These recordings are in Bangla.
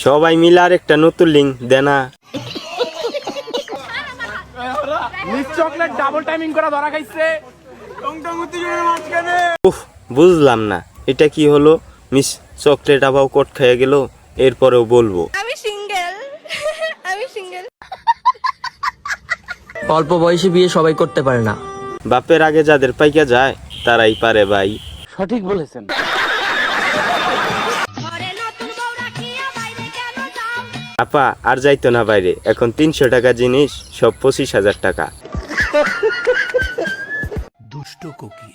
সবাই মিলে আর একটা নতুন লিঙ্ক দেনা। মিস চকলেট ডাবল টাইমিং করা ধরা খাইছে। উফ, বুঝলাম না এটা কি হলো। মিস চকলেট আবার কোট খেয়ে গেল, এরপরেও বলবো আমি সিঙ্গেল। আমি সিঙ্গেল। অল্প বয়সে বিয়ে সবাই করতে পারে না। বাপের আগে যাদের পাইকা যায় তারাই পারে ভাই। সঠিক বলেছেন। আপা আর যাইতো না বাইরে, এখন 300 টাকা জিনিস সব 25,000 টাকা। দুষ্ট কোকিল।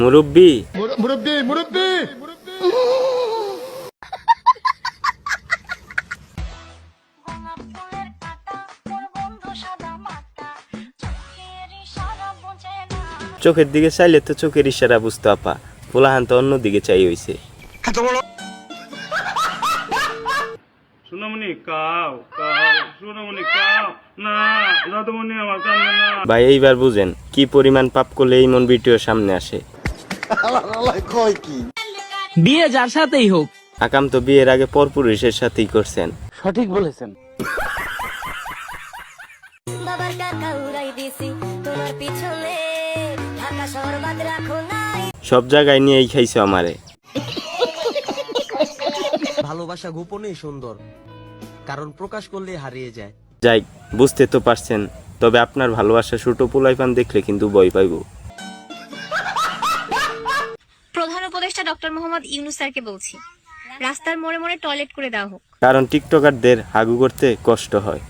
মুরব্বি মুরব্বি মুরব্বি চোখের দিকে চাইলে তো চোখের ইশারা বুঝতো আপা, পোলাহান তো অন্য দিকে চাই হইছে। সোনামণি কাও কাও, সোনামণি কাও না, দাদুমণি আমার কান্দে না। ভাই এইবার বুঝেন কি পরিমাণ পাপ করলে এই মন ভিডিও সামনে আসে। বিয়ে যার সাথেই হোক, আকাম তো বিয়ের আগে পরপুরুষের সাথেই করছেন। সঠিক বলেছেন। বাবার টাকা উড়াই দিছি তোমার পিছনে, ঢাকা শহর বাদ রাখো নাই। সব জায়গায় নিয়েই খাইছো আমারে। ভালোবাসা গোপনেই সুন্দর, কারণ প্রকাশ করলে হারিয়ে যায়। যাই, বুঝতে তো পারছেন, তবে আপনার ভালোবাসা ছোট পোলাইপান দেখলে কিন্তু ভয় পাইব। প্রধান উপদেষ্টা ডক্টর মোহাম্মদ ইউনূস স্যারকে বলছি, রাস্তার মোড়ে মোড়ে টয়লেট করে দেওয়া হোক। কারণ টিকটকারদের হাগু করতে কষ্ট হয়।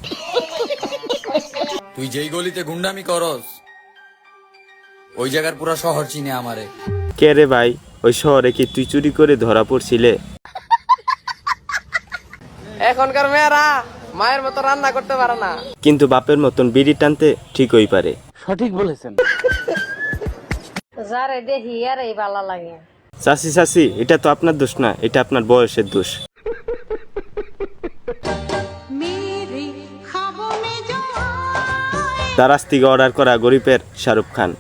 তুই যেই গলিতে গুন্ডামি করস, ওই জায়গার পুরা শহর চিনে আমারে। কে রে ভাই, ওই শহরে কি তুই চুরি করে ধরা পড়ছিলে? এখনকার মেয়েরা মায়ের মতো রান্না করতে পারে না, কিন্তু বাপের মতন বিড়ি টানতে ঠিকই পারে। সঠিক বলেছেন। যারে দেখি আর এই ভালো লাগে। চাচি চাচি, এটা তো আপনার দোষ না, এটা আপনার বয়সের দোষ। তার আজ থেকে অর্ডার করা গরিবের শাহরুখ খান।